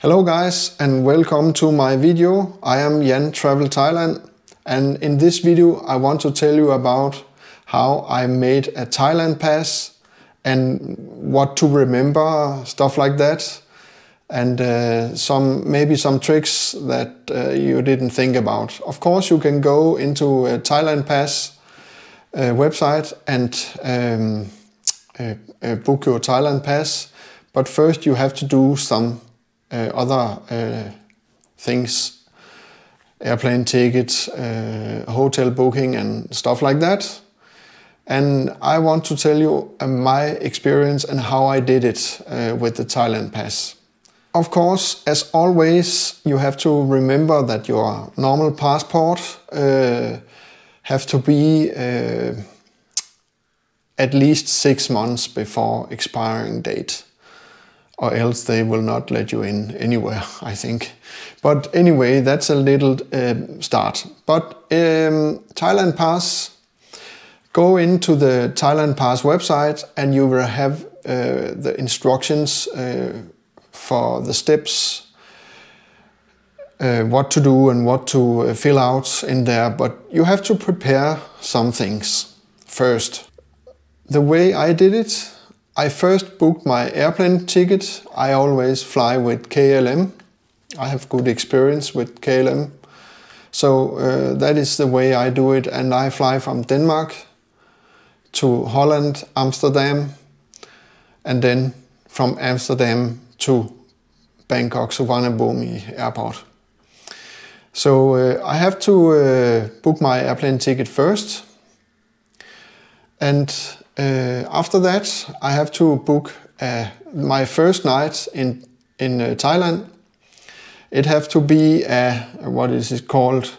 Hello guys and welcome to my video. I am Jan Travel Thailand, and in this video I want to tell you about how I made a Thailand pass and what to remember, stuff like that, and maybe some tricks that you didn't think about. Of course you can go into a Thailand Pass website and book your Thailand Pass, but first you have to do some other things, airplane tickets, hotel booking and stuff like that. And I want to tell you my experience and how I did it with the Thailand Pass. Of course, as always, you have to remember that your normal passport have to be at least 6 months before expiring date, or else they will not let you in anywhere, I think. But anyway, that's a little start. But Thailand Pass, go into the Thailand Pass website and you will have the instructions for the steps, what to do and what to fill out in there. But you have to prepare some things first. The way I did it, I first booked my airplane ticket. I always fly with KLM. I have good experience with KLM. So that is the way I do it. And I fly from Denmark to Holland, Amsterdam, and then from Amsterdam to Bangkok Suvarnabhumi airport. So I have to book my airplane ticket first. And after that, I have to book my first night in Thailand. It have to be what is it called?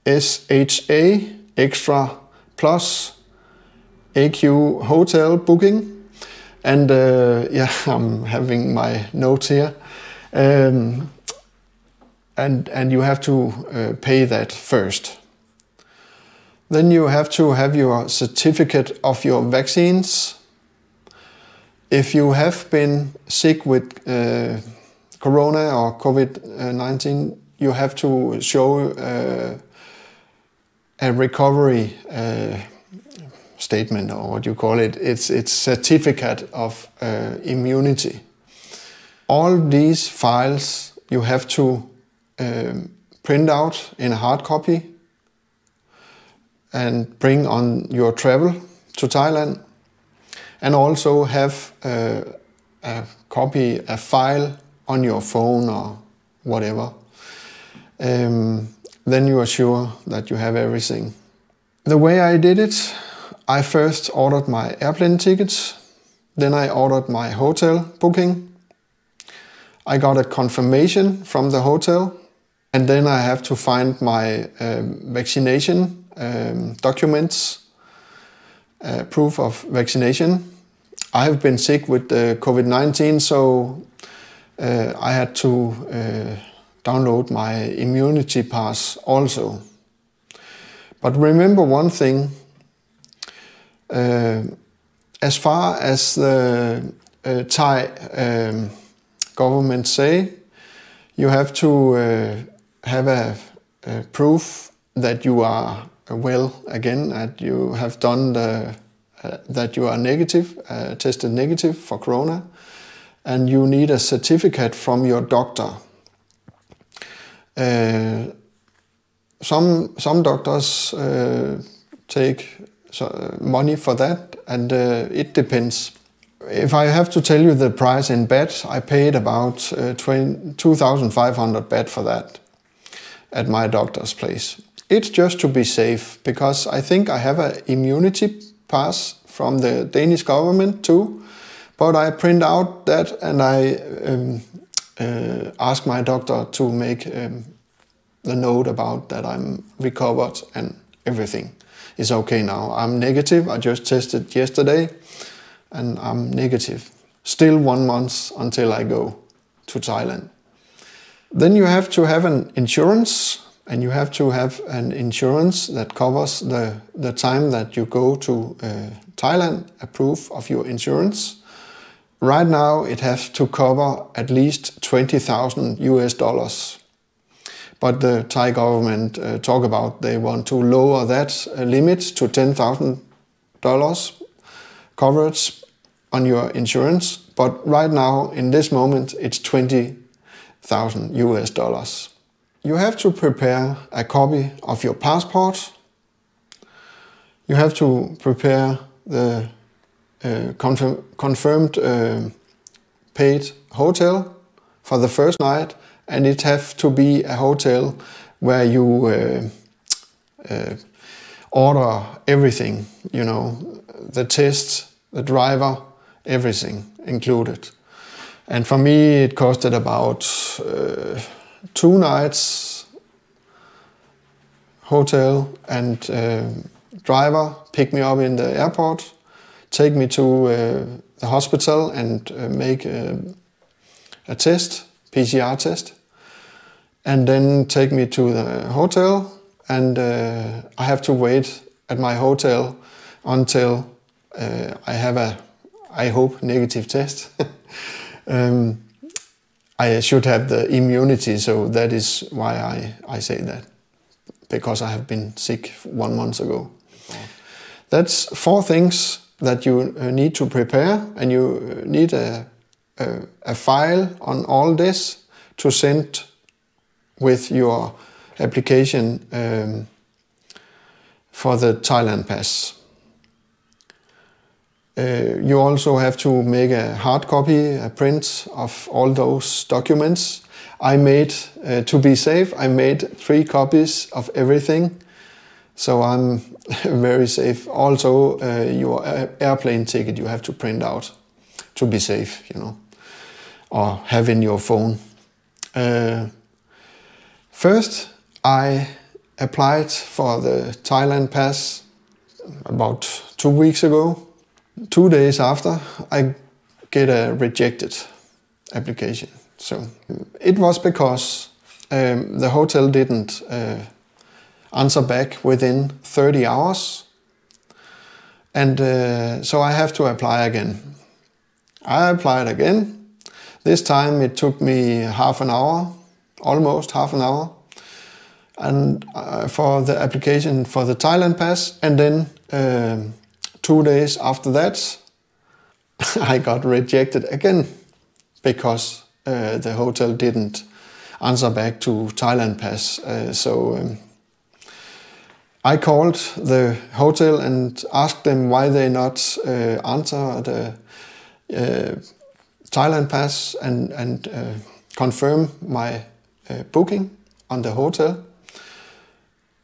SHA Extra Plus AQ hotel booking. And yeah, I'm having my notes here. And you have to pay that first. Then you have to have your certificate of your vaccines. If you have been sick with Corona or COVID-19, you have to show a recovery statement, or what you call it. It's certificate of immunity. All these files you have to print out in a hard copy and bring on your travel to Thailand, and also have a file on your phone or whatever. Then you are sure that you have everything. The way I did it, I first ordered my airplane tickets, then I ordered my hotel booking. I got a confirmation from the hotel, and then I have to find my vaccination documents, proof of vaccination. I have been sick with COVID-19, so I had to download my immunity pass also. But remember one thing, as far as the Thai government say, you have to have a proof that you are well again, that you have done that you are negative, tested negative for Corona, and you need a certificate from your doctor. Some doctors take money for that, and it depends. If I have to tell you the price in baht, I paid about 2,500 baht for that at my doctor's place. It's just to be safe, because I think I have an immunity pass from the Danish government too, but I print out that and I ask my doctor to make the note about that I'm recovered and everything is okay now. I'm negative, I just tested yesterday and I'm negative. Still 1 month until I go to Thailand. Then you have to have an insurance. And you have to have an insurance that covers the time that you go to Thailand, a proof of your insurance. Right now it has to cover at least $20,000. But the Thai government talk about they want to lower that limit to $10,000 coverage on your insurance. But right now, in this moment, it's $20,000. You have to prepare a copy of your passport. You have to prepare the confirmed paid hotel for the first night, and it has to be a hotel where you order everything, you know, the test, the driver, everything included. And for me it costed about 2 nights hotel, and driver pick me up in the airport, take me to the hospital and make a test, PCR test, and then take me to the hotel, and I have to wait at my hotel until I have a, I hope, negative test. I should have the immunity, so that is why I say that, because I have been sick 1 month ago. That's 4 things that you need to prepare, and you need a file on all this to send with your application for the Thailand Pass. You also have to make a hard copy, a print of all those documents. I made, to be safe, I made 3 copies of everything, so I'm very safe. Also, your airplane ticket you have to print out to be safe, you know, or have in your phone. First, I applied for the Thailand Pass about 2 weeks ago. 2 days after, I get a rejected application. So it was because the hotel didn't answer back within 30 hours. And so I have to apply again. I applied again. This time it took me half an hour, almost half an hour, and for the application for the Thailand Pass. And then 2 days after that, I got rejected again because the hotel didn't answer back to Thailand Pass. I called the hotel and asked them why they not answer the Thailand Pass and confirm my booking on the hotel.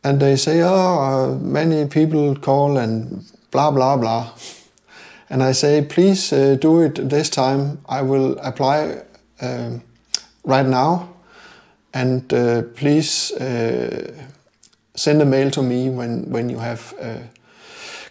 And they say, oh, many people call and blah, blah, blah. And I say, please do it this time. I will apply right now. And please send a mail to me when you have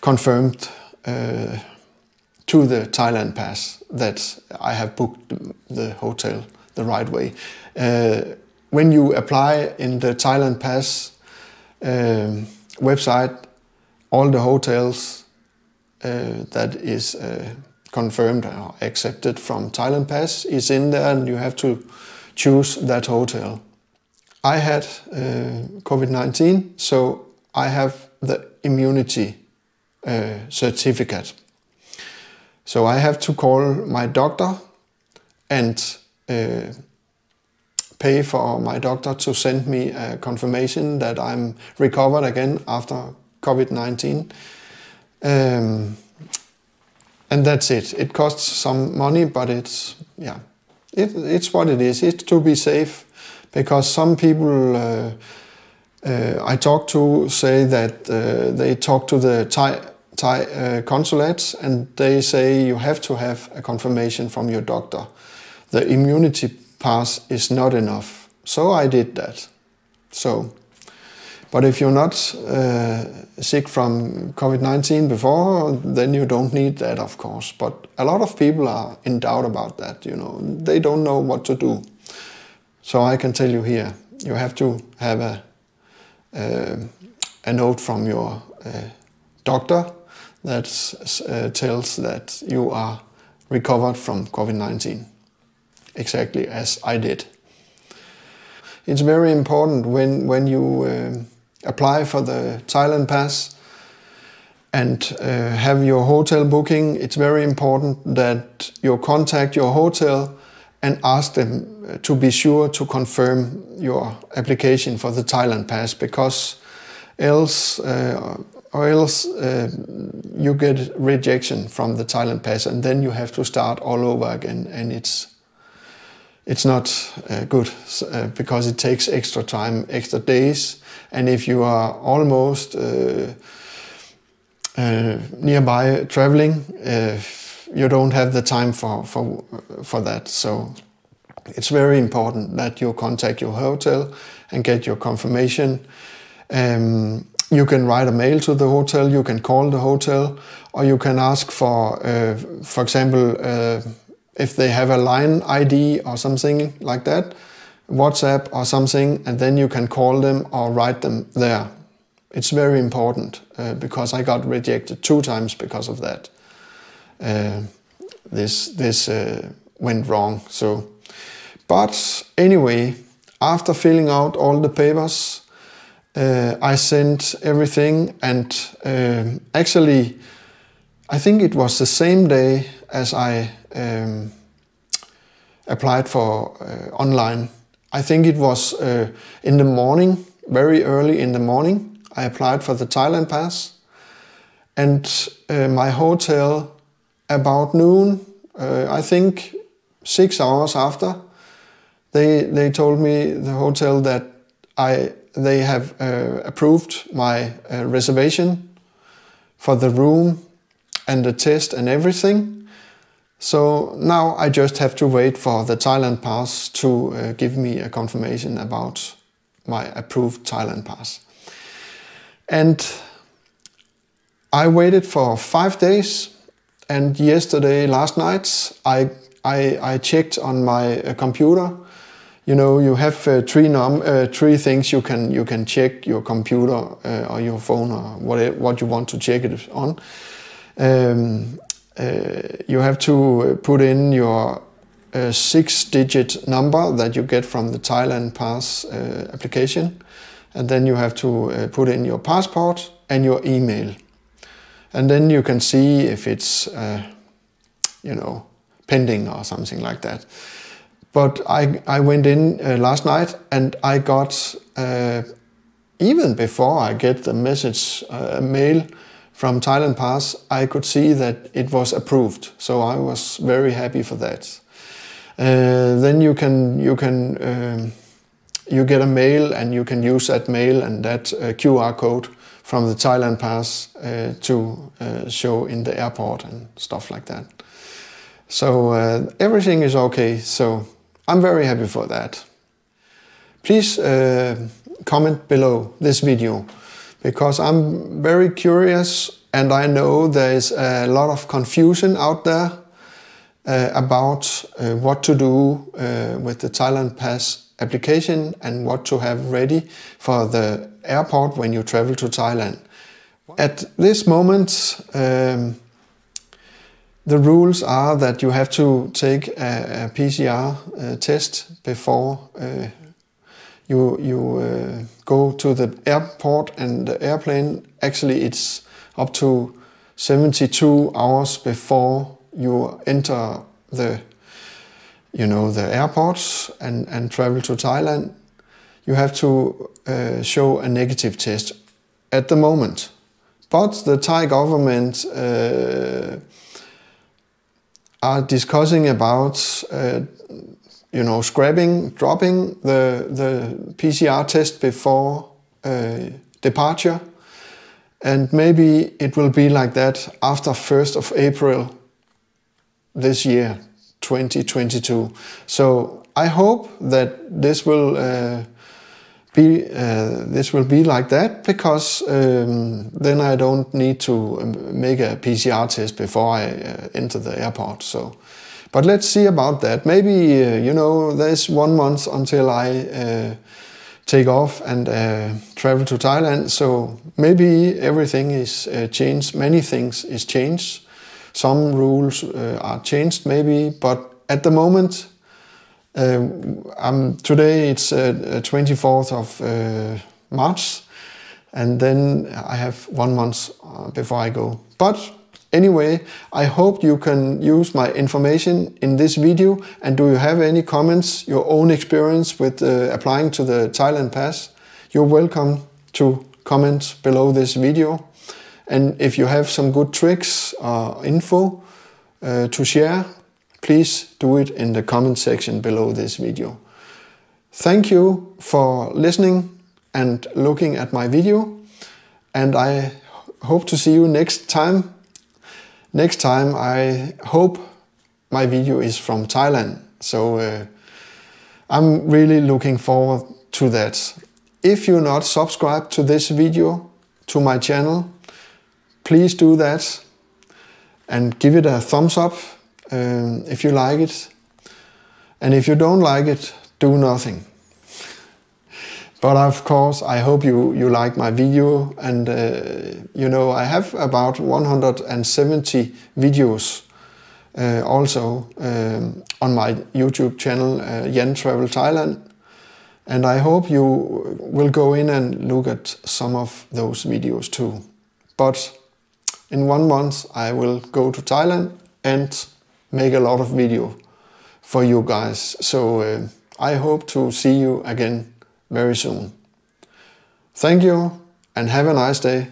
confirmed to the Thailand Pass that I have booked the hotel the right way. When you apply in the Thailand Pass website, all the hotels that is confirmed or accepted from Thailand Pass is in there, and you have to choose that hotel. I had COVID-19, so I have the immunity certificate. So I have to call my doctor and pay for my doctor to send me a confirmation that I'm recovered again after COVID-19. And that's it. It costs some money, but it's, yeah, it's what it is. It's to be safe, because some people I talk to say that they talk to the Thai consulates, and they say you have to have a confirmation from your doctor. The immunity pass is not enough. So I did that. So, but if you're not sick from COVID-19 before, then you don't need that, of course. But a lot of people are in doubt about that, you know. They don't know what to do. So I can tell you here, you have to have a note from your doctor that tells that you are recovered from COVID-19, exactly as I did. It's very important when you apply for the Thailand Pass and have your hotel booking, it's very important that you contact your hotel and ask them to be sure to confirm your application for the Thailand Pass, because else you get rejection from the Thailand Pass, and then you have to start all over again, and it's not good because it takes extra time, extra days, and if you are almost nearby traveling, you don't have the time for that. So it's very important that you contact your hotel and get your confirmation. You can write a mail to the hotel, you can call the hotel, or you can ask for example, if they have a line ID or something like that, WhatsApp or something, and then you can call them or write them there. It's very important because I got rejected 2 times because of that. This went wrong. So, but anyway, after filling out all the papers, I sent everything, and actually, I think it was the same day as I applied for online. I think it was in the morning, very early in the morning. I applied for the Thailand Pass, and my hotel about noon, I think 6 hours after, they told me, the hotel, that they have approved my reservation for the room and the test and everything. So now I just have to wait for the Thailand Pass to give me a confirmation about my approved Thailand Pass. And I waited for 5 days, and last night, I checked on my computer. You know, you have 3 things you can check your computer or your phone or what you want to check it on. You have to put in your 6-digit number that you get from the Thailand Pass application, and then you have to put in your passport and your email, and then you can see if it's pending or something like that. But I went in last night, and I got even before I get the message mail from Thailand Pass, I could see that it was approved. So I was very happy for that. Then you get a mail, and you can use that mail and that QR code from the Thailand Pass to show in the airport and stuff like that. So everything is okay. So I'm very happy for that. Please comment below this video, because I'm very curious, and I know there is a lot of confusion out there about what to do with the Thailand Pass application and what to have ready for the airport when you travel to Thailand. At this moment, the rules are that you have to take a PCR test before you go to the airport and the airplane. Actually, it's up to 72 hours before you enter the airports and travel to Thailand. You have to show a negative test at the moment. But the Thai government are discussing about dropping the PCR test before departure, and maybe it will be like that after 1st of April this year, 2022. So I hope that this will be like that, because then I don't need to make a PCR test before I enter the airport. So, but let's see about that. Maybe there's 1 month until I take off and travel to Thailand. So maybe everything is changed. Many things is changed. Some rules are changed maybe, but at the moment, today it's 24th of March, and then I have 1 month before I go. But anyway, I hope you can use my information in this video. And do you have any comments, your own experience with applying to the Thailand Pass? You're welcome to comment below this video. And if you have some good tricks or info to share, please do it in the comment section below this video. Thank you for listening and looking at my video, and I hope to see you next time. Next time I hope my video is from Thailand, so I'm really looking forward to that. If you're not subscribed to this video, to my channel, please do that and give it a thumbs up if you like it. And if you don't like it, do nothing. But of course, I hope you like my video, and you know, I have about 170 videos also on my YouTube channel, Jan Travel Thailand, and I hope you will go in and look at some of those videos too. But in 1 month I will go to Thailand and make a lot of video for you guys, so I hope to see you again very soon. Thank you and have a nice day.